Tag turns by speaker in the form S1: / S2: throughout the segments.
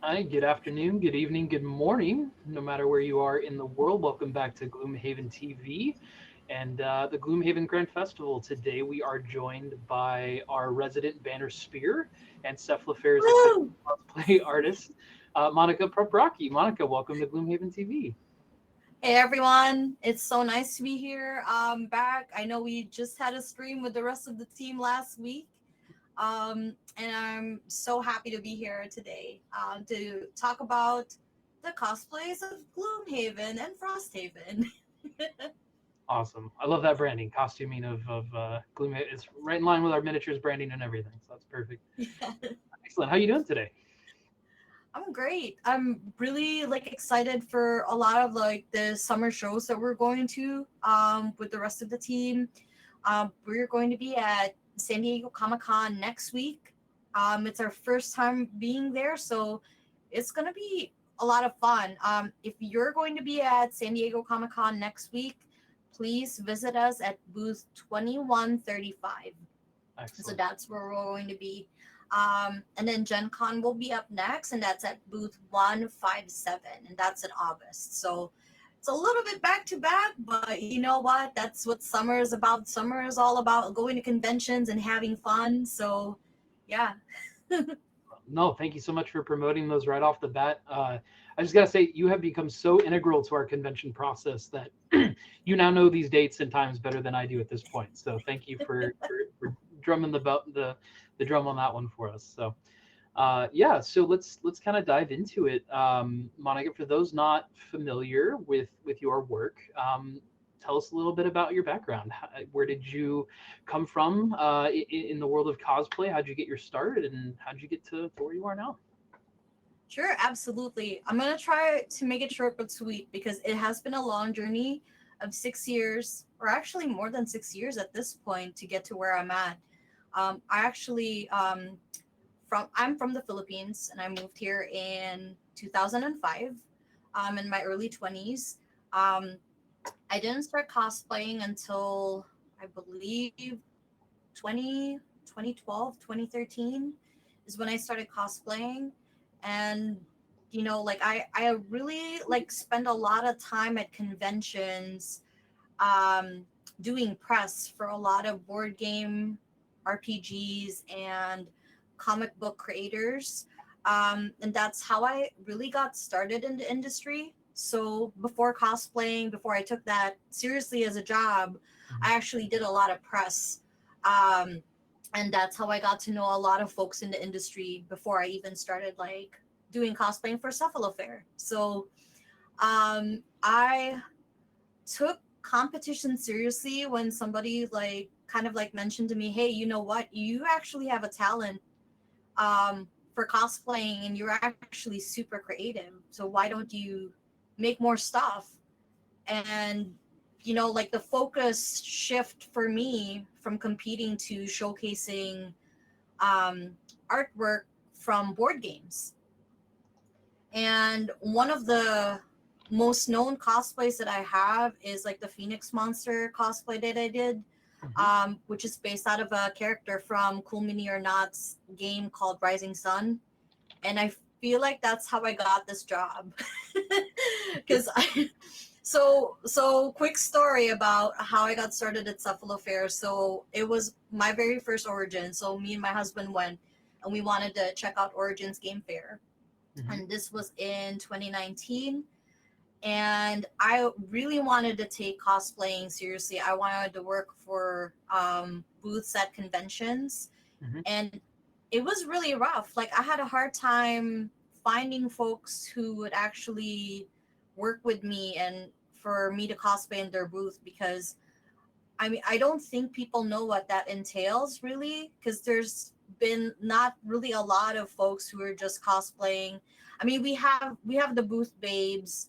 S1: Hi, good afternoon, good evening, good morning, no matter where you are in the world. Welcome back to Gloomhaven TV and the Gloomhaven Grand Festival. Today we are joined by our resident Banner Spear and Cephalofair's official
S2: Woo!
S1: cosplay artist, Monica Paprocki. Monica, welcome to Gloomhaven TV.
S2: Hey everyone, it's so nice to be here. Back. I know we just had a stream with the rest of the team last week. And I'm so happy to be here today to talk about the cosplays of Gloomhaven and Frosthaven.
S1: Awesome. I love that branding, costuming of Gloomhaven. It's right in line with our miniatures branding and everything, so that's perfect.
S2: Yeah.
S1: Excellent. How you doing today?
S2: I'm great. I'm really excited for a lot of the summer shows that we're going to with the rest of the team. We're going to be at San Diego Comic-Con next week. It's our first time being there, so it's going to be a lot of fun. If you're going to be at San Diego Comic-Con next week, please visit us at booth 2135. So
S1: Excellent.
S2: that's where we're going to be. And then Gen Con will be up next, and that's at booth 157, and that's in August. So it's a little bit back to back, but you know what? That's what summer is about. Summer is all about going to conventions and having fun. So, yeah.
S1: No, thank you so much for promoting those right off the bat. I just gotta say, you have become so integral to our convention process that you now know these dates and times better than I do at this point. So thank you for drumming the drum on that one for us. So yeah, so let's kind of dive into it. Monica, for those not familiar with your work, tell us a little bit about your background. Where did you come from in the world of cosplay? How'd you get your start, and how'd you get to where you are now?
S2: Sure, absolutely. I'm going to try to make it short but sweet because it has been a long journey of 6 years, or actually more than 6 years at this point, to get to where I'm at. I actually I'm from the Philippines, and I moved here in 2005. In my early 20s. Um, I didn't start cosplaying until I believe 2012, 2013 is when I started cosplaying. And I really spend a lot of time at conventions, um, doing press for a lot of board game RPGs and comic book creators. And that's how I really got started in the industry. So before cosplaying, before I took that seriously as a job,
S1: Mhm.
S2: I actually did a lot of press. Um, and that's how I got to know a lot of folks in the industry before I even started doing cosplaying for Cephalofair. So I took competition seriously when somebody kind of mentioned to me, hey, you know what, you actually have a talent for cosplaying, and you're actually super creative, so why don't you make more stuff? And the focus shift for me from competing to showcasing um, artwork from board games. And one of the most known cosplays that I have is the Phoenix Monster cosplay that I did,
S1: Mhm.
S2: which is based out of a character from Cool Mini or Not's game called Rising Sun. And I feel like that's how I got this job. Because so quick story about how I got started at Cephalofair. So it was my very first Origin. So me and my husband went, and we wanted to check out Origins Game Fair,
S1: Mhm.
S2: and this was in 2019. And I really wanted to take cosplaying seriously. I wanted to work for booths at conventions,
S1: Mhm.
S2: and it was really rough. I had a hard time finding folks who would actually work with me and for me to cosplay in their booth, because I mean, I don't think people know what that entails really, because there's been not really a lot of folks who are just cosplaying. I mean, we have the booth babes,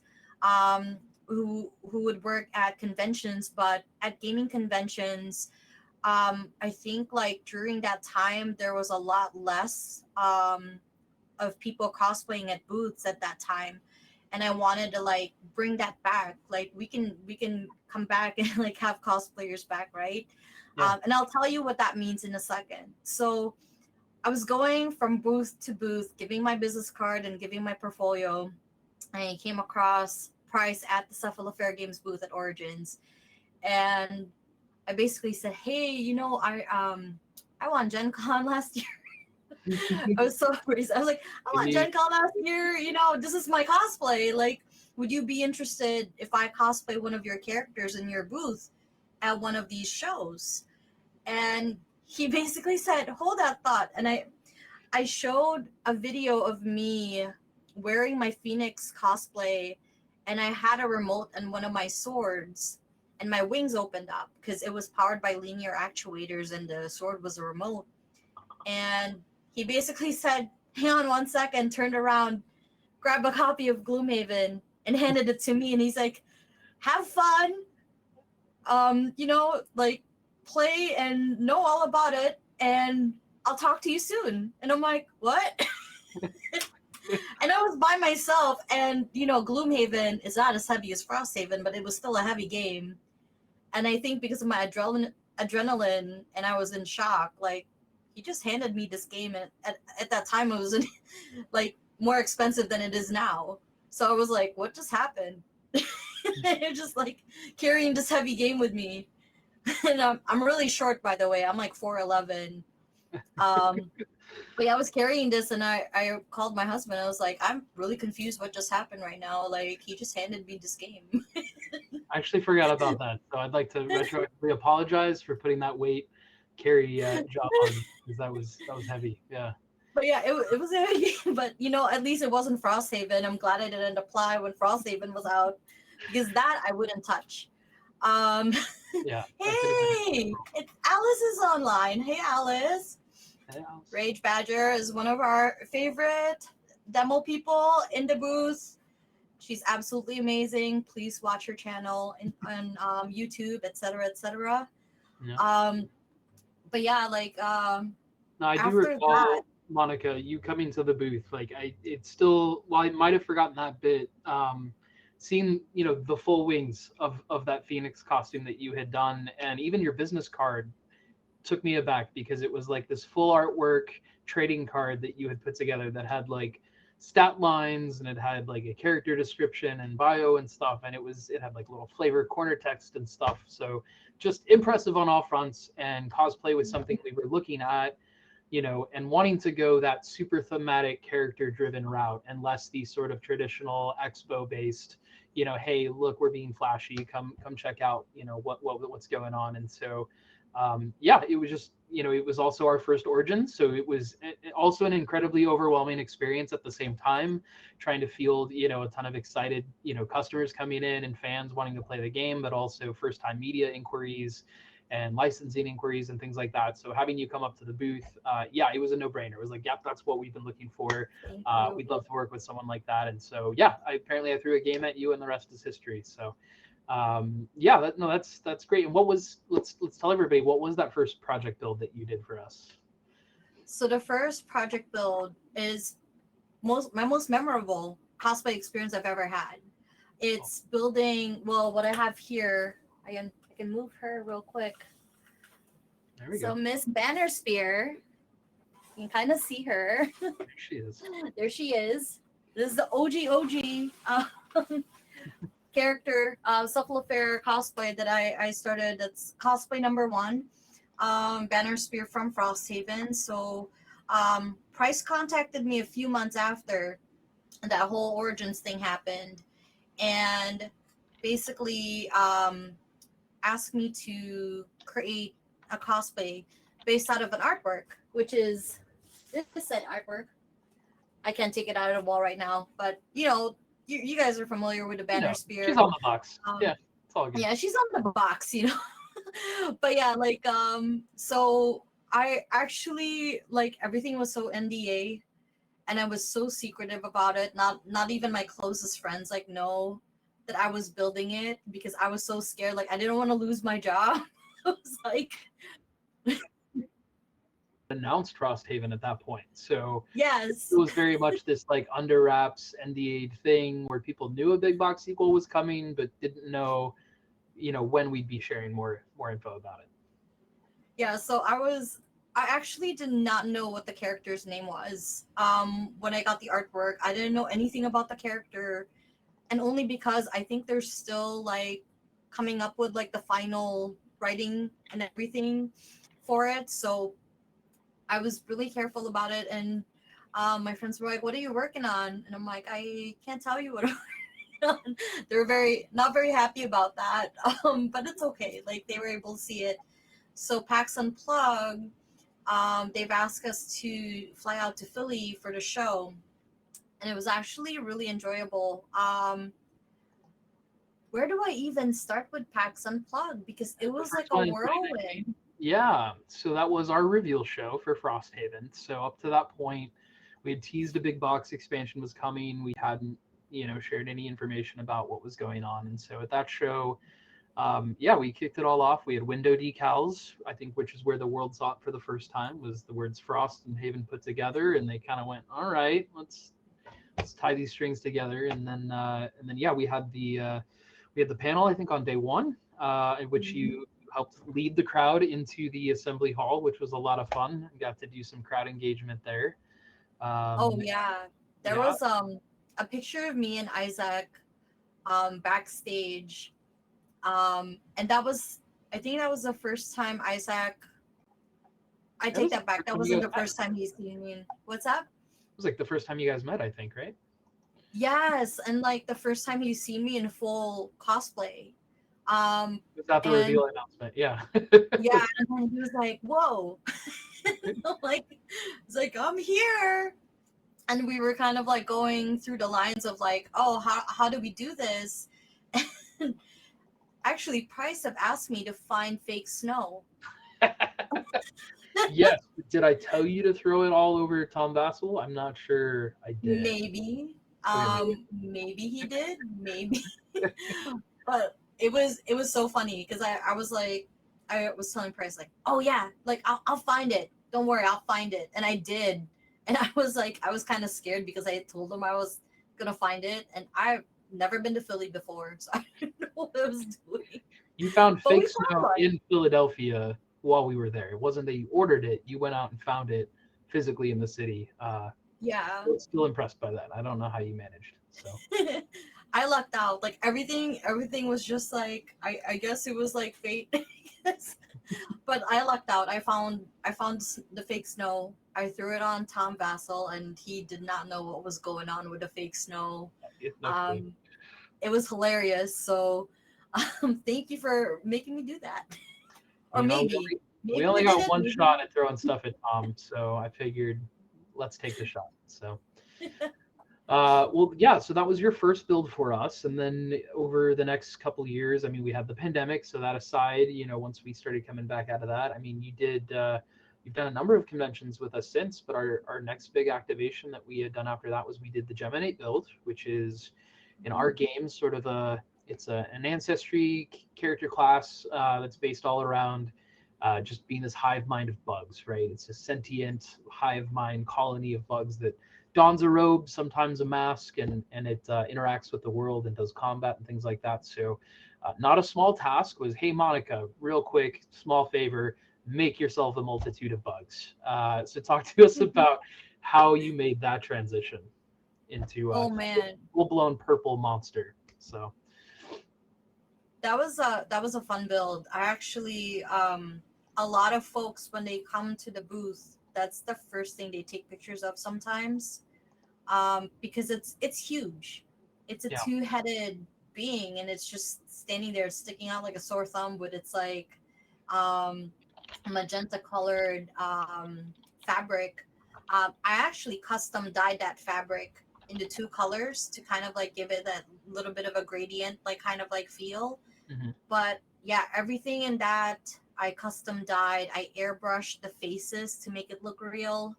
S2: who would work at conventions, but at gaming conventions, I think during that time there was a lot less of people cosplaying at booths at that time, and I wanted to bring that back. We can come back and have cosplayers back, right?
S1: Yeah.
S2: And I'll tell you what that means in a second. So I was going from booth to booth, giving my business card and giving my portfolio. And I came across Price at the Cephalofair Games booth at Origins, and I basically said, "Hey, I won Gen Con last year." I was so crazy. I was like, "I won Gen Con last year. This is my cosplay. Like, would you be interested if I cosplay one of your characters in your booth at one of these shows?" And he basically said, "Hold that thought." And I showed a video of me wearing my Phoenix cosplay, and I had a remote and one of my swords, and my wings opened up because it was powered by linear actuators, and the sword was a remote. And he basically said, "Hang on one second," turned around, grabbed a copy of Gloomhaven, and handed it to me. And he's like, "Have fun. Like, play and know all about it, and I'll talk to you soon." And I'm like, "What?" And I was by myself, and Gloomhaven is not as heavy as Frosthaven, but it was still a heavy game. And I think because of my adrenaline, and I was in shock, like, he just handed me this game, and at that time it was like more expensive than it is now. So I was like, what just happened? It's just like carrying this heavy game with me. And I'm really short, by the way. I'm like 4'11". But yeah, I was carrying this, and I called my husband. I was like, "I'm really confused what just happened right now. Like, he just handed me this game."
S1: I actually forgot about that, so I'd like to retroactively apologize for putting that weight carry job on, because that was heavy. Yeah.
S2: But yeah, it was a heavy game. But at least it wasn't Frosthaven. I'm glad I didn't apply when Frosthaven was out, because that I wouldn't touch.
S1: Yeah.
S2: Hey, it's Alice is online. Hey, Alice.
S1: Hey, Alice.
S2: Rage Badger is one of our favorite demo people in the booth. She's absolutely amazing. Please watch her channel on YouTube, etc., etc.
S1: Yeah.
S2: But yeah, like
S1: No, I do
S2: after
S1: recall,
S2: that,
S1: Monica, you coming to the booth. Like, it's still, well, I might have forgotten that bit. Seeing, the full wings of that Phoenix costume that you had done, and even your business card took me aback, because it was like this full artwork trading card that you had put together that had like stat lines, and it had like a character description and bio and stuff, and it had like little flavor corner text and stuff. So just impressive on all fronts, and cosplay was something we were looking at, and wanting to go that super thematic character driven route, and less the sort of traditional expo based, hey, look, we're being flashy, come check out, what's going on. And so yeah, it was just, it was also our first Origin, so it was also an incredibly overwhelming experience at the same time, trying to field, a ton of excited, customers coming in and fans wanting to play the game, but also first time media inquiries and licensing inquiries and things like that. So having you come up to the booth, yeah, it was a no-brainer. It was like, yep, that's what we've been looking for. We'd love to work with someone like that. And so, yeah, I threw a game at you, and the rest is history. So yeah, that's great. And let's tell everybody, what was that first project build that you did for us?
S2: So the first project build is my most memorable cosplay experience I've ever had. It's building, well, what I have here, I can move her real quick.
S1: There we
S2: so
S1: go.
S2: Miss Banner Spear, you can kind of see her.
S1: There she is.
S2: There she is. This is the OG character, Cephalofair cosplay that I started. That's cosplay number 1. Banner Spear from Frosthaven. So Price contacted me a few months after that whole Origins thing happened, and basically asked me to create a cosplay based out of an artwork, which is this said artwork. I can't take it out of the wall right now, but you guys are familiar with the Banner Spear.
S1: She's on the box. Yeah, it's all good.
S2: Yeah, she's on the box, But yeah, like so I actually, like, everything was so NDA, and I was so secretive about it. Not even my closest friends know that I was building it, because I was so scared. Like, I didn't want to lose my job. I was like,
S1: announced Frosthaven at that point, so
S2: yes,
S1: it was very much this like under wraps NDA thing, where people knew a big box sequel was coming, but didn't know, when we'd be sharing more info about it.
S2: Yeah, so I was I actually did not know what the character's name was. When I got the artwork, I didn't know anything about the character, and only because I think they're still like coming up with like the final writing and everything for it. So I was really careful about it, and my friends were like, "What are you working on?" And I'm like, "I can't tell you what I'm working on." They were very not very happy about that, but it's okay. Like they were able to see it. So PAX Unplugged, they've asked us to fly out to Philly for the show, and it was actually really enjoyable. Where do I even start with PAX Unplugged? Because it
S1: The
S2: was like
S1: first
S2: a
S1: one in 2019.
S2: whirlwind.
S1: Yeah, so that was our reveal show for Frosthaven. So up to that point, we had teased a big box expansion was coming. We hadn't, shared any information about what was going on. And so at that show, yeah, we kicked it all off. We had window decals, I think, which is where the world saw it for the first time, was the words Frost and Haven put together, and they kind of went, all right, let's tie these strings together. And then yeah, we had the panel, I think, on day one, in which you helped lead the crowd into the assembly hall, which was a lot of fun. Got to do some crowd engagement there.
S2: Oh
S1: Um,
S2: yeah, there
S1: yeah,
S2: was a picture of me and Isaac backstage, and that was I think that was the first time Isaac. I
S1: that
S2: take
S1: was the
S2: that back.
S1: first
S2: That
S1: time you
S2: wasn't
S1: guys
S2: the
S1: met.
S2: first time he's seen me. What's up?
S1: It was like the first time you guys met, I think, right?
S2: Yes, and like the first time he's seen me in full cosplay. Um,
S1: It was at the
S2: and
S1: reveal announcement. Yeah.
S2: yeah, and then he was like, "Whoa!" like, it's like I'm here, and we were kind of like going through the lines of like, "Oh, how do we do this?" And actually, Price have asked me to find fake snow.
S1: Yes. Did I tell you to throw it all over Tom Vassell? I'm not sure I did.
S2: Maybe,
S1: Okay, maybe.
S2: maybe he did, maybe, but it was so funny because I was like, I was telling Price like, "Oh yeah, like I'll find it. Don't worry, I'll find it," and I did. And I was like, I was kind of scared because I had told him I was gonna find it, and I've never been to Philly before, so I didn't know what I was doing.
S1: You found
S2: But we
S1: fake
S2: found
S1: snow
S2: one.
S1: in Philadelphia while we were there. It wasn't that you ordered it; you went out and found it physically in the city.
S2: Yeah.
S1: I was still impressed by that. I don't know how you managed. So
S2: I lucked out. Like everything was just like I guess it was like fate. But I lucked out. I found the fake snow. I threw it on Tom Vassell, and he did not know what was going on with the fake snow.
S1: no clue.
S2: Um, it was hilarious. So, thank you for making me do that. Or
S1: You know, we
S2: maybe
S1: only
S2: you did
S1: got
S2: it.
S1: one
S2: Maybe
S1: shot at throwing stuff at Tom, so I figured let's take the shot. So well, yeah, so that was your first build for us. And then over the next couple years, I mean, we had the pandemic. So that aside, once we started coming back out of that, I mean, you've done a number of conventions with us since, but our next big activation that we had done after that was we did the Geminate build, which is in our game sort of an ancestry character class that's based all around just being this hive mind of bugs, right? It's a sentient hive mind colony of bugs that dons a robe, sometimes a mask, and it interacts with the world and does combat and things like that. So, not a small task was, hey Monica, real quick, small favor, make yourself a multitude of bugs. So talk to us about how you made that transition into
S2: Oh man,
S1: full blown purple monster. So
S2: that was a fun build. I actually a lot of folks when they come to the booth, that's the first thing they take pictures of sometimes. Because it's huge. It's a
S1: yeah,
S2: two-headed being, and it's just standing there, sticking out like a sore thumb with its like um, magenta colored fabric. I actually custom dyed that fabric into two colors to kind of like give it that little bit of a gradient, like kind of like feel.
S1: hmm
S2: But yeah, everything in that I custom dyed. I airbrushed the faces to make it look real.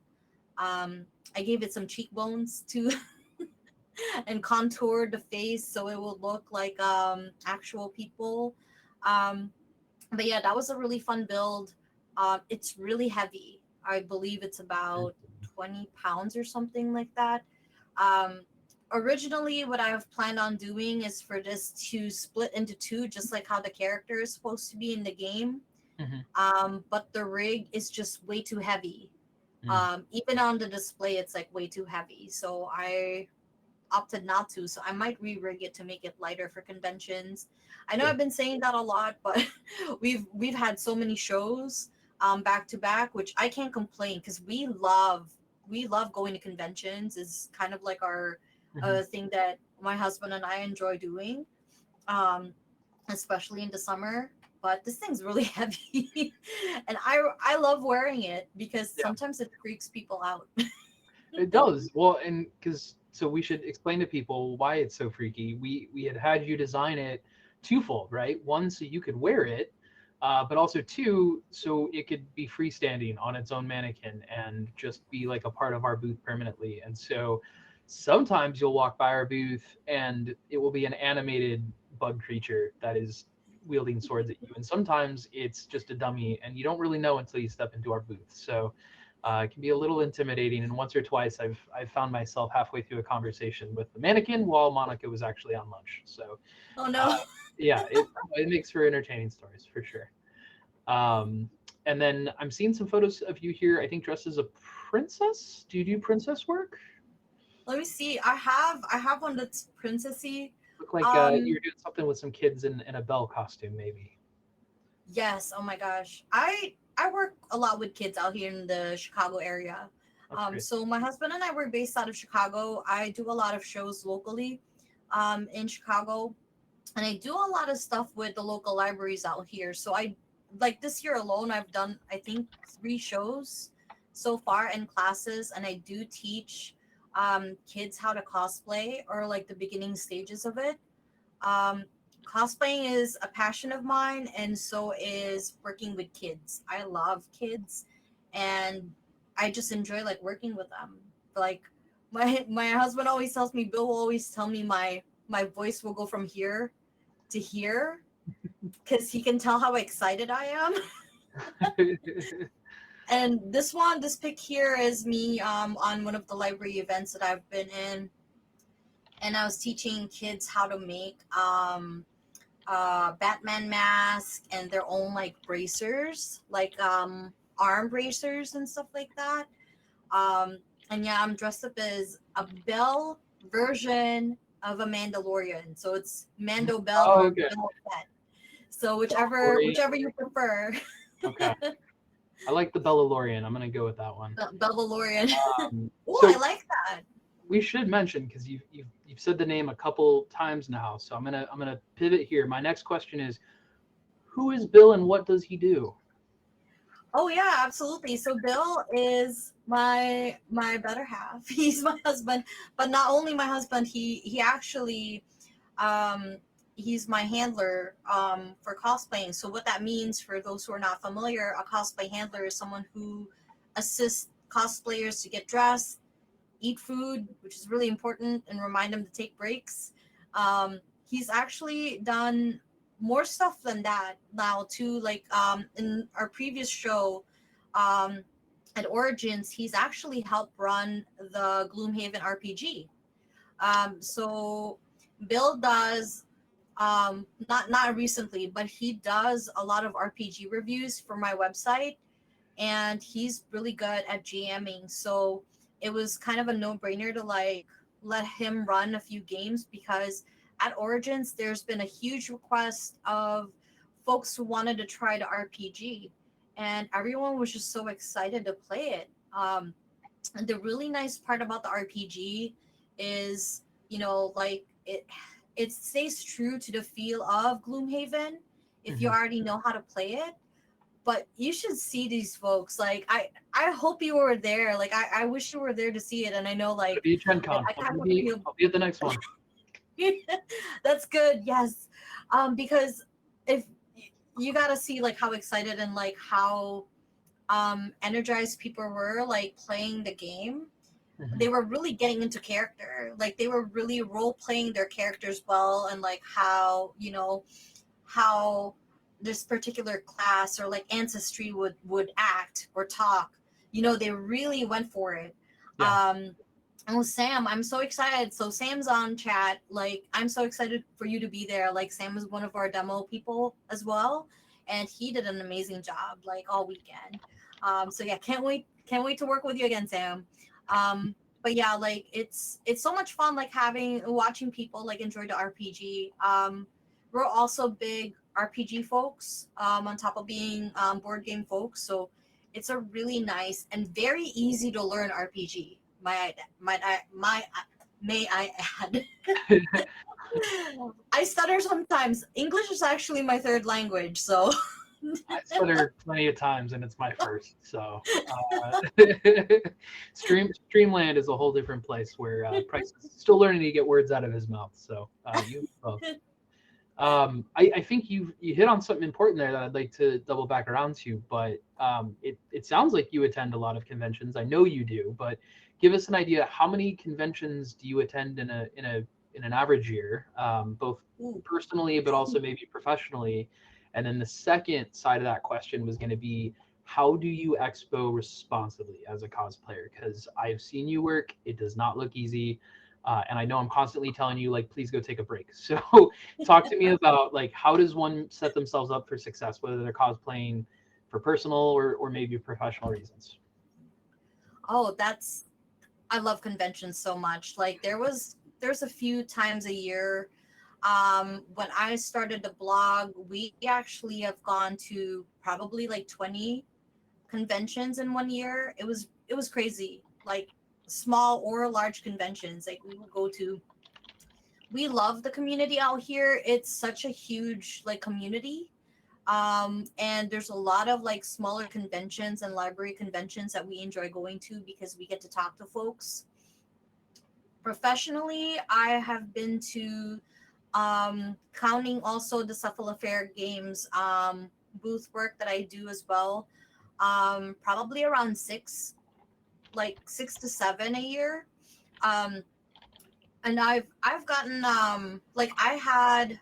S2: I gave it some cheekbones to and contoured the face so it would look like actual people. Um, but yeah, that was a really fun build. It's really heavy. I believe it's about 20 pounds or something like that. Um, Originally, what I have planned on doing is for this to split into two, just like how the character is supposed to be in the game. But the rig is just way too heavy.
S1: Mm.
S2: Even on the display, it's like way too heavy. So I opted not to. So I might re-rig it to make it lighter for conventions. I know
S1: Sure.
S2: I've been saying that a lot, but we've had so many shows back to back, which I can't complain because we love going to conventions. Is kind of like our
S1: Mhm.
S2: thing that my husband and I enjoy doing, um, especially in the summer. But this thing's really heavy, and I love wearing it because
S1: Yeah,
S2: sometimes it freaks people out.
S1: it does. Well, and because so we should explain to people why it's so freaky. We had you design it twofold, right? One, so you could wear it, but also two, so it could be freestanding on its own mannequin and just be like a part of our booth permanently. And so sometimes you'll walk by our booth and it will be an animated bug creature that is wielding swords at you, and sometimes it's just a dummy, and you don't really know until you step into our booth. So it can be a little intimidating, and once or twice I've found myself halfway through a conversation with the mannequin while Monica was actually on lunch. So
S2: Oh
S1: uh,
S2: no.
S1: yeah, it makes for entertaining stories for sure. Um, and then I'm seeing some photos of you here. I think dressed as a princess. Do you do princess work?
S2: Let me see. I have one that's princessy.
S1: Look like
S2: Um,
S1: you're doing something with some kids in a Belle costume, maybe.
S2: yes. Oh my gosh. I work a lot with kids out here in the Chicago area.
S1: That's great.
S2: So my husband and I were based out of Chicago. I do a lot of shows locally, in Chicago, and I do a lot of stuff with the local libraries out here. So I like this year alone, I've done I think 3 shows so far in classes, and I do teach kids how to cosplay or like the beginning stages of it. Um, Cosplaying is a passion of mine, and so is working with kids. I love kids, and I just enjoy like working with them. Like my husband always tells me, Bill will always tell me my voice will go from here to here because he can tell how excited I am. And this pic here is me on one of the library events that I've been in, and I was teaching kids how to make Batman mask and their own like bracers, like arm bracers and stuff like that. Um, and yeah, I'm dressed up as a Belle version of a Mandalorian, so it's Mando Bell
S1: Oh,
S2: or
S1: okay.
S2: Bell Fett. So whichever
S1: Lorian.
S2: whichever you prefer.
S1: Okay. I like the Bellalorean. I'm gonna go with that one.
S2: Mandalorian. Oh, I
S1: So
S2: like that.
S1: we should mention because you've said the name a couple times now. So I'm gonna pivot here. My next question is, who is Bill and what does he do?
S2: Oh yeah, absolutely. So Bill is my better half. He's my husband, but not only my husband. He actually um, he's my handler for cosplaying. So what that means for those who are not familiar, a cosplay handler is someone who assists cosplayers to get dressed, eat food, which is really important, and remind them to take breaks. He's actually done more stuff than that now too. Like in our previous show, um, at Origins, he's actually helped run the Gloomhaven RPG. So Bill does not recently, but he does a lot of RPG reviews for my website, and he's really good at GMing. So it was kind of a no-brainer to like let him run a few games because at Origins there's been a huge request of folks who wanted to try the RPG, and everyone was just so excited to play it. And the really nice part about the RPG is, like it stays true to the feel of Gloomhaven if you
S1: Mhm.
S2: already know how to play it. But you should see these folks. Like I hope you were there. Like I wish you were there to see it. And I know
S1: Gonna
S2: like
S1: be at Gen
S2: I,
S1: Con.
S2: I
S1: I'm
S2: kind
S1: gonna
S2: of
S1: be
S2: feel
S1: I'll be at the next one.
S2: that's good. Yes. Because if you got to see like how excited and like how energized people were like playing the game. They
S1: Mhm.
S2: were really getting into character. Like they were really role playing their characters well, and like how this particular class or like ancestry would act or talk. They really went for it.
S1: Yeah.
S2: Oh, Sam, I'm so excited. So Sam's on chat. Like, I'm so excited for you to be there. Like, Sam is one of our demo people as well. and he did an amazing job like all weekend. So yeah, can't wait to work with you again, Sam. But yeah, like it's so much fun like watching people like enjoy the RPG. We're also big RPG folks, on top of being board game folks. So it's a really nice and very easy to learn RPG. May I add? I stutter sometimes. English is actually my third language, so
S1: I stutter plenty of times, and it's my first. So, Streamland is a whole different place where Price is still learning to get words out of his mouth. So, you both. I think you hit on something important there that I'd like to double back around to. But it sounds like you attend a lot of conventions. I know you do, but give us an idea. How many conventions do you attend in an average year, both personally but also maybe professionally? And then the second side of that question was going to be, how do you expo responsibly as a cosplayer? Because I've seen you work. It does not look easy. And I know I'm constantly telling you, like, please go take a break. So talk to me about, like, how does one set themselves up for success, whether they're cosplaying for personal or maybe professional reasons?
S2: Oh, I love conventions so much. Like there's a few times a year. When I started the blog, we actually have gone to probably like 20 conventions in one year. It was crazy. Like small or large conventions. Like we would go to. We love the community out here. It's such a huge like community. And there's a lot of like smaller conventions and library conventions that we enjoy going to because we get to talk to folks. Professionally, I have been to, counting also the Cephalofair Games booth work that I do as well, probably around like 6 to 7 a year. Um, and I've gotten like I had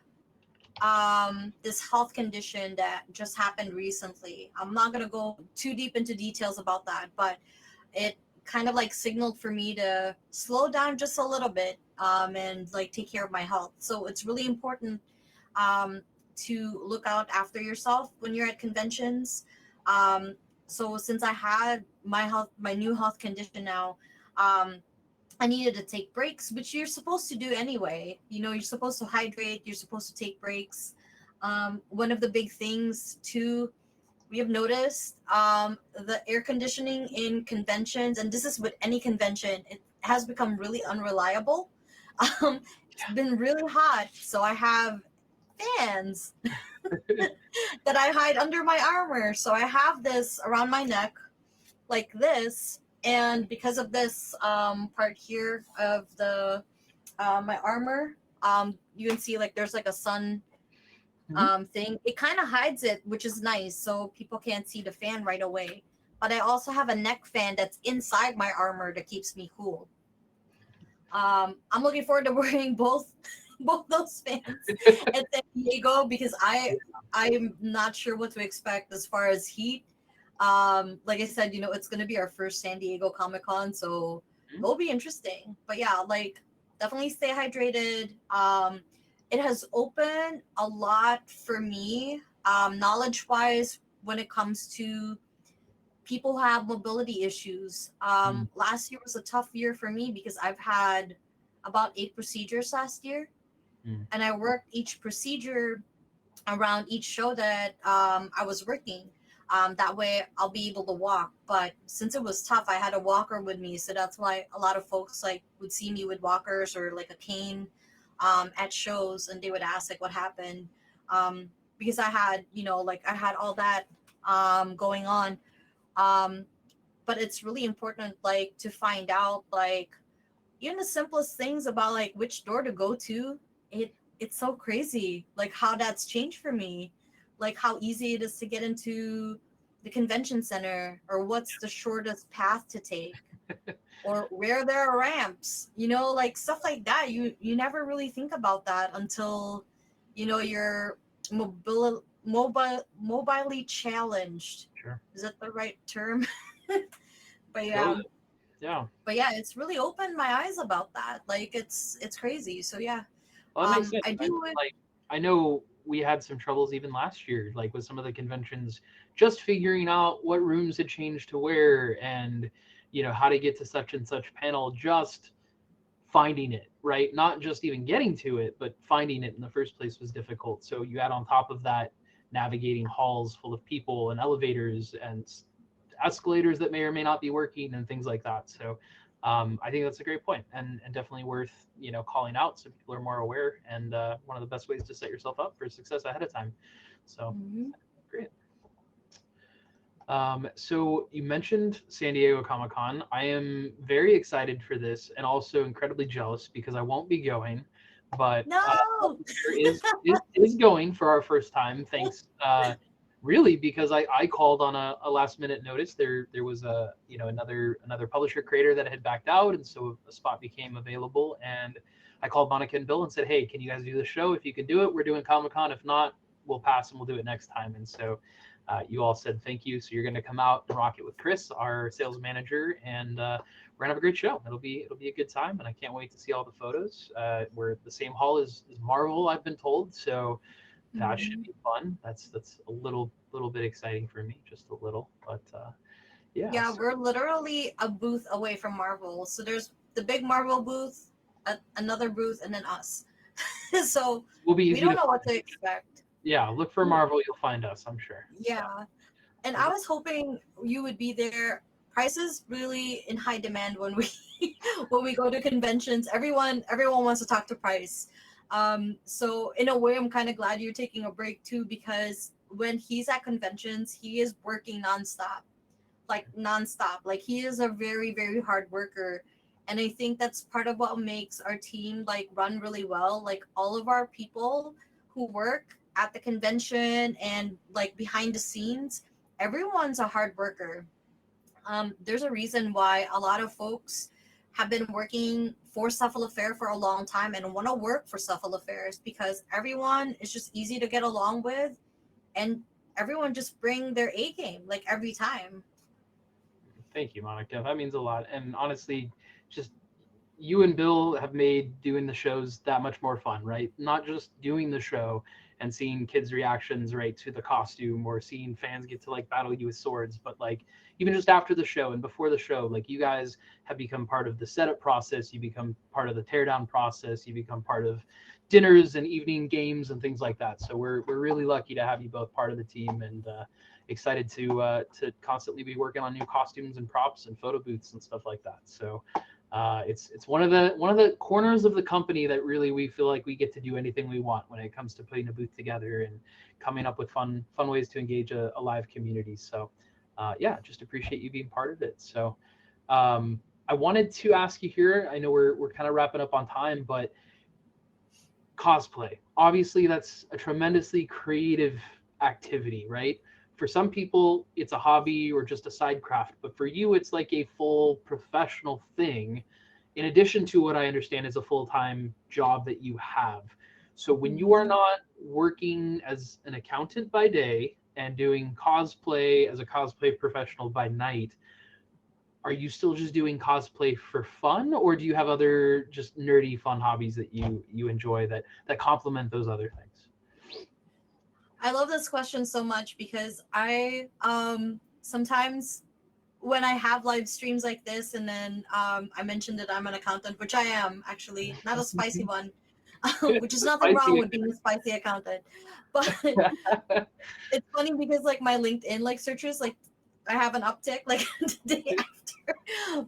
S2: this health condition that just happened recently. I'm not gonna go too deep into details about that, but it kind of like signaled for me to slow down just a little bit, and like take care of my health. So it's really important, um, to look out after yourself when you're at conventions. Um, so since I had my new health condition now, um, I needed to take breaks, which you're supposed to do anyway. You know, you're supposed to hydrate, you're supposed to take breaks. One of the big things too, we have noticed, the air conditioning in conventions, and this is with any convention, it has become really unreliable. It's been really hot, so I have fans that I hide under my armor. So I have this around my neck like this, and because of this part here of the my armor, you can see like there's like a sun thing. It kind of hides it, which is nice, so people can't see the fan right away. But I also have a neck fan that's inside my armor that keeps me cool. I'm looking forward to wearing both those fans at San Diego because I'm not sure what to expect as far as heat. Like I said, you know, it's gonna be our first San Diego Comic Con, so it'll be interesting. But yeah, like definitely stay hydrated. It has opened a lot for me, knowledge wise, when it comes to people who have mobility issues. Last year was a tough year for me because I've had about 8 procedures last year, and I worked each procedure around each show that I was working. That way I'll be able to walk. But since it was tough, I had a walker with me. So that's why a lot of folks like would see me with walkers or like a cane at shows, and they would ask like what happened. Because I had, you know, like I had all that going on. Um, but it's really important like to find out like even the simplest things about like which door to go to. It's so crazy like how that's changed for me, like how easy it is to get into the convention center, or what's the shortest path to take, or where there are ramps, you know, like stuff like that. You never really think about that until, you know, you're mobilely challenged.
S1: Sure.
S2: Is that the right term? But yeah.
S1: Totally. Yeah.
S2: But yeah, it's really opened my eyes about that. Like it's crazy. So yeah.
S1: Well, that makes sense.
S2: I do it.
S1: Like, I know we had some troubles even last year, like with some of the conventions, just figuring out what rooms had changed to where, and how to get to such and such panel, just finding it, right? Not just even getting to it, but finding it in the first place was difficult. So you add on top of that navigating halls full of people and elevators and escalators that may or may not be working and things like that. So I think that's a great point, and definitely worth calling out so people are more aware, and one of the best ways to set yourself up for success ahead of time. So great. So you mentioned San Diego Comic-Con. I am very excited for this and also incredibly jealous because I won't be going, but
S2: No.
S1: is going for our first time. Thanks, really, because I called on a last minute notice. There was another publisher creator that had backed out, and so a spot became available. And I called Monica and Bill and said, "Hey, can you guys do the show? If you can do it, we're doing Comic-Con. If not, we'll pass and we'll do it next time." And so you all said thank you. So you're going to come out and rock it with Chris, our sales manager, and we're gonna have a great show. It'll be a good time, and I can't wait to see all the photos. We're at the same hall as Marvel, I've been told, so that should be fun. That's a little bit exciting for me, just a little, but
S2: Yeah,
S1: so
S2: we're literally a booth away from Marvel. So there's the big Marvel booth, another booth, and then us. So
S1: we'll be
S2: we
S1: easy
S2: don't
S1: to
S2: know what
S1: find.
S2: to expect.
S1: Yeah, look for Marvel, you'll find us, I'm sure.
S2: Yeah. And I was hoping you would be there. Prices really in high demand when we when we go to conventions. Everyone wants to talk to Price. So in a way, I'm kind of glad you're taking a break too, because when he's at conventions, he is working nonstop, like nonstop. Like he is a very very hard worker, and I think that's part of what makes our team like run really well. Like all of our people who work at the convention and like behind the scenes, everyone's a hard worker. There's a reason why a lot of folks have been working for Cephalofair for a long time and want to work for Cephalofairs, because everyone is just easy to get along with, and everyone just bring their A game like every time.
S1: Thank you, Monica. That means a lot. And honestly, just you and Bill have made doing the shows that much more fun, right? Not just doing the show and seeing kids' reactions, right, to the costume, or seeing fans get to like battle you with swords, but like even just after the show and before the show, like you guys have become part of the setup process, you become part of the teardown process, you become part of dinners and evening games and things like that. So we're really lucky to have you both part of the team, and excited to constantly be working on new costumes and props and photo booths and stuff like that. So it's one of the corners of the company that really we feel like we get to do anything we want when it comes to putting a booth together and coming up with fun ways to engage a live community. So yeah, just appreciate you being part of it. So I wanted to ask you here, I know we're kind of wrapping up on time, but cosplay, obviously that's a tremendously creative activity, right? For some people it's a hobby or just a side craft, but for you it's like a full professional thing, in addition to what I understand is a full-time job that you have. So when you are not working as an accountant by day and doing cosplay as a cosplay professional by night, are you still just doing cosplay for fun, or do you have other just nerdy fun hobbies that you enjoy that complement those other things?
S2: I love this question so much because I sometimes when I have live streams like this, and then I mentioned that I'm an accountant, which I am actually, not a spicy one, which is nothing wrong with being a spicy accountant. But it's funny because like my LinkedIn like searches, like I have an uptick like the day after.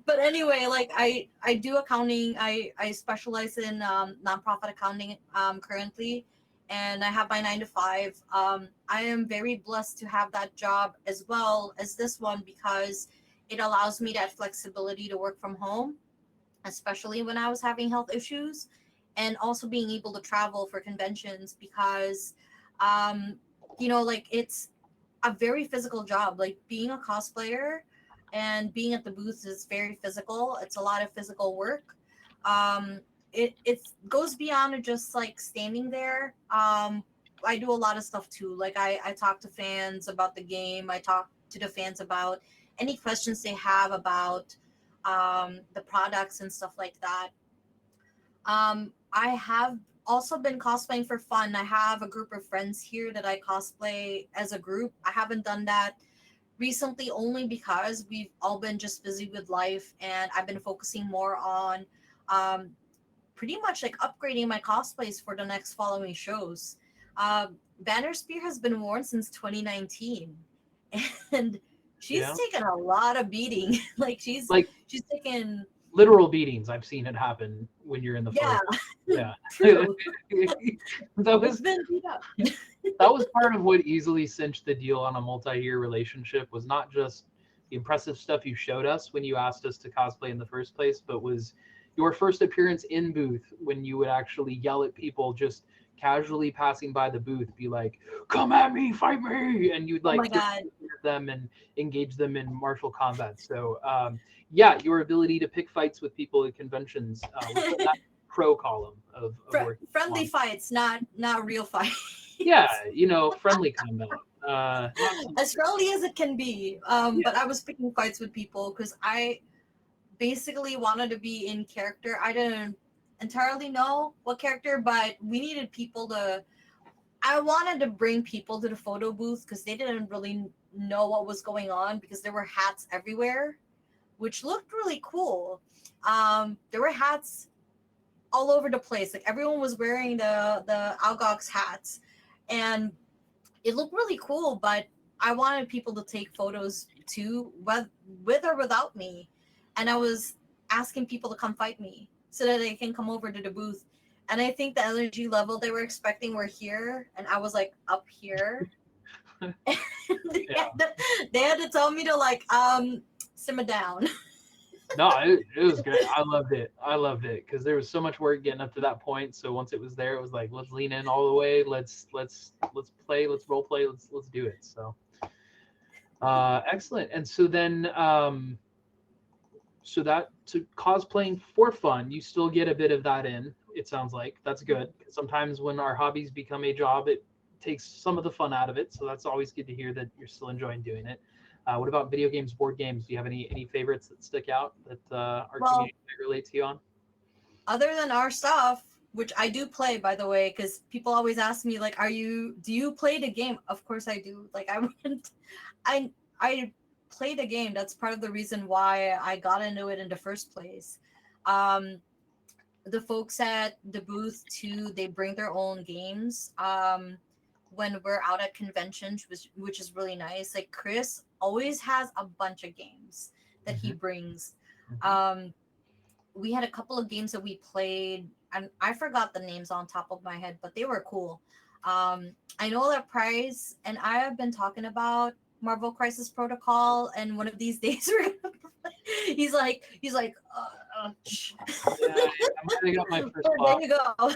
S2: But anyway, like I do accounting. I specialize in nonprofit accounting currently, and I have my 9 to 5. I am very blessed to have that job as well as this one, because it allows me that flexibility to work from home, especially when I was having health issues, and also being able to travel for conventions, because um like it's a very physical job. Like being a cosplayer and being at the booth is very physical. It's a lot of physical work. It goes beyond just like standing there. I do a lot of stuff too. Like I talk to fans about the game. I talk to the fans about any questions they have about the products and stuff like that. I have also been cosplaying for fun. I have a group of friends here that I cosplay as a group. I haven't done that recently only because we've all been just busy with life, and I've been focusing more on um, pretty much like upgrading my cosplays for the next following shows. Banner Spear has been worn since 2019, and she's
S1: Yeah.
S2: taken a lot of beating. Like
S1: Like
S2: she's taken,
S1: literal beatings. I've seen it happen when you're in the
S2: yeah,
S1: photo. Yeah.
S2: true.
S1: that
S2: It's
S1: was
S2: been beat up.
S1: that was part of what easily cinched the deal on a multi-year relationship, was not just the impressive stuff you showed us when you asked us to cosplay in the first place, but was your first appearance in booth when you would actually yell at people just casually passing by the booth, be like, come at me, fight me, and you'd
S2: Oh
S1: like
S2: my god.
S1: them and engage them in martial combat. So yeah, your ability to pick fights with people at conventions, we put that pro column of work
S2: Friendly
S1: on.
S2: fights, not real fights.
S1: Yeah, friendly combat. Not
S2: As friendly as it can be.
S1: yeah,
S2: But I was picking fights with people because I basically wanted to be in character. I didn't entirely know what character, but we needed people to. I wanted to bring people to the photo booth because they didn't really know what was going on because there were hats everywhere, which looked really cool. There were hats all over the place. Like everyone was wearing the Algox hats, and it looked really cool. But I wanted people to take photos too, with or without me, and I was asking people to come fight me so that they can come over to the booth. And I think the energy level they were expecting were here, and I was like up here. they,
S1: yeah.
S2: had to, they had to tell me to like simmer down.
S1: No, it was great. I loved it because there was so much work getting up to that point. So once it was there, it was like, let's lean in all the way. Let's play. Let's role play. Let's do it. So excellent. And so then so that to cosplaying for fun, you still get a bit of that in. It sounds like that's good. Sometimes when our hobbies become a job, it takes some of the fun out of it. So that's always good to hear that you're still enjoying doing it. What about video games, board games? Do you have any favorites that stick out that our
S2: Well,
S1: community might relate to you on?
S2: other than our stuff, which I do play, by the way, because people always ask me like, do you play the game? Of course I do. Like I wouldn't, I play the game. That's part of the reason why I got into it in the first place. Um, the folks at the booth too, they bring their own games. When we're out at conventions, which is really nice. Like Chris always has a bunch of games that he brings.
S1: Mhm.
S2: Um, we had a couple of games that we played, and I forgot the names on top of my head, but they were cool. I know that Price and I have been talking about Marvel Crisis Protocol, and one of these days we're gonna play. Shh.
S1: Yeah, I might have got my first
S2: There
S1: box.
S2: you go.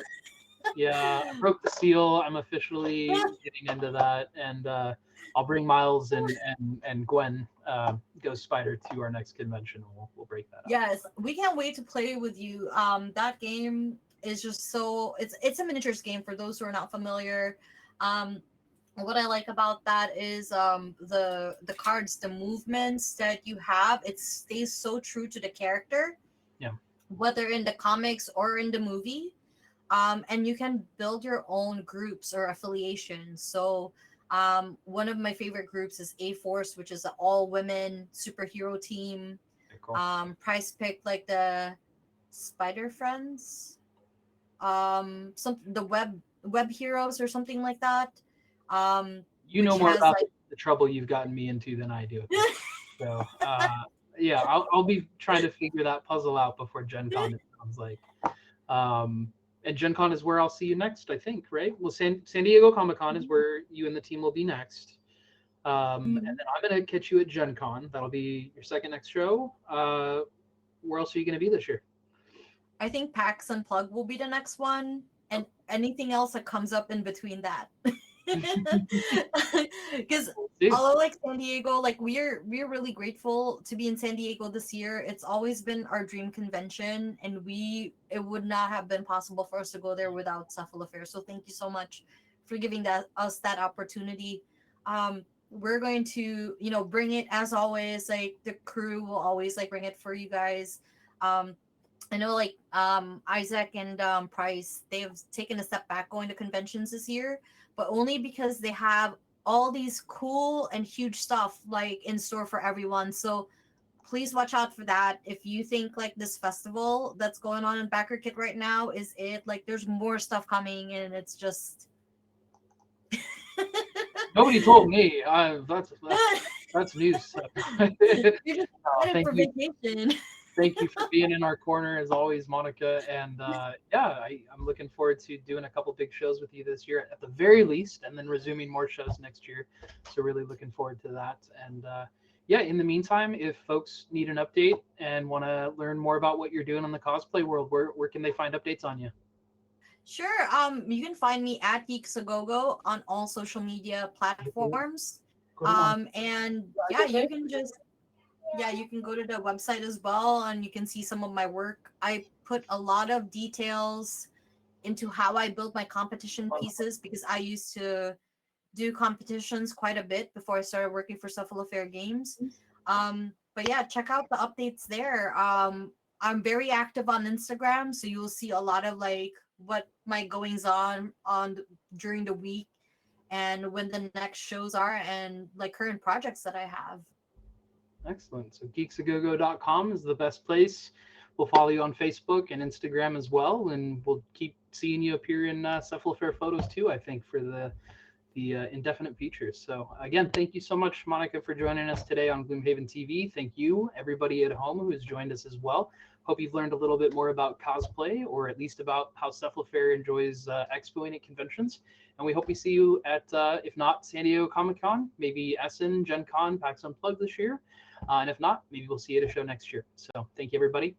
S1: Yeah, I broke the seal. I'm officially getting into that, and I'll bring Miles and Gwen, Ghost Spider, to our next convention. We'll break that up.
S2: Yes, we can't wait to play with you. That game is just so it's a miniatures game for those who are not familiar. Um, what I like about that is the cards, the movements that you have, it stays so true to the character.
S1: Yeah.
S2: Whether in the comics or in the movie. And you can build your own groups or affiliations. So one of my favorite groups is A Force, which is an all women superhero team.
S1: Okay, cool.
S2: Price picked like the Spider Friends, some the web heroes or something like that.
S1: You know
S2: Which
S1: more
S2: has
S1: about
S2: like
S1: the trouble you've gotten me into than I do. So yeah, I'll be trying to figure that puzzle out before Gen Con, it sounds like. And Gen Con is where I'll see you next, I think, right? Well, San Diego Comic Con is where you and the team will be next. And then I'm going to catch you at Gen Con. That'll be your second next show. Where else are you going to be this year?
S2: I think PAX Unplugged will be the next one, and anything else that comes up in between that. Because although like San Diego, like we're really grateful to be in San Diego this year. It's always been our dream convention, and it would not have been possible for us to go there without Cephalofair. So thank you so much for giving us that opportunity. We're going to bring it as always. Like the crew will always like bring it for you guys. I know like Isaac and Price, they've taken a step back going to conventions this year, but only because they have all these cool and huge stuff like in store for everyone. So please watch out for that. If you think like this festival that's going on in Backer Kit right now is it, like there's more stuff coming and it's just
S1: Nobody told me. That's news. So.
S2: you're just excited
S1: Thank
S2: for
S1: you.
S2: vacation.
S1: Thank you for being in our corner as always, Monica. And yeah, I'm looking forward to doing a couple big shows with you this year at the very least, and then resuming more shows next year. So really looking forward to that. And yeah, in the meantime, if folks need an update and want to learn more about what you're doing in the cosplay world, where can they find updates on you?
S2: Sure. You can find me at Geeks a Go on all social media platforms.
S1: Go to Monica.
S2: And yeah, you can just you can go to the website as well and you can see some of my work. I put a lot of details into how I build my competition pieces because I used to do competitions quite a bit before I started working for Cephalofair Games. But yeah, check out the updates there. I'm very active on Instagram, so you'll see a lot of like what my goings on during the week and when the next shows are and like current projects that I have.
S1: Excellent. So geeksagogo.com is the best place. We'll follow you on Facebook and Instagram as well, and we'll keep seeing you appear in Cephalofair photos too, I think, for the indefinite features. So again, thank you so much, Monica, for joining us today on Gloomhaven TV. Thank you, everybody at home who has joined us as well. Hope you've learned a little bit more about cosplay, or at least about how Cephalofair enjoys expoing at conventions. And we hope we see you at, if not San Diego Comic-Con, maybe Essen, Gen Con, PAX Unplugged this year. And if not, maybe we'll see you at a show next year. So thank you, everybody.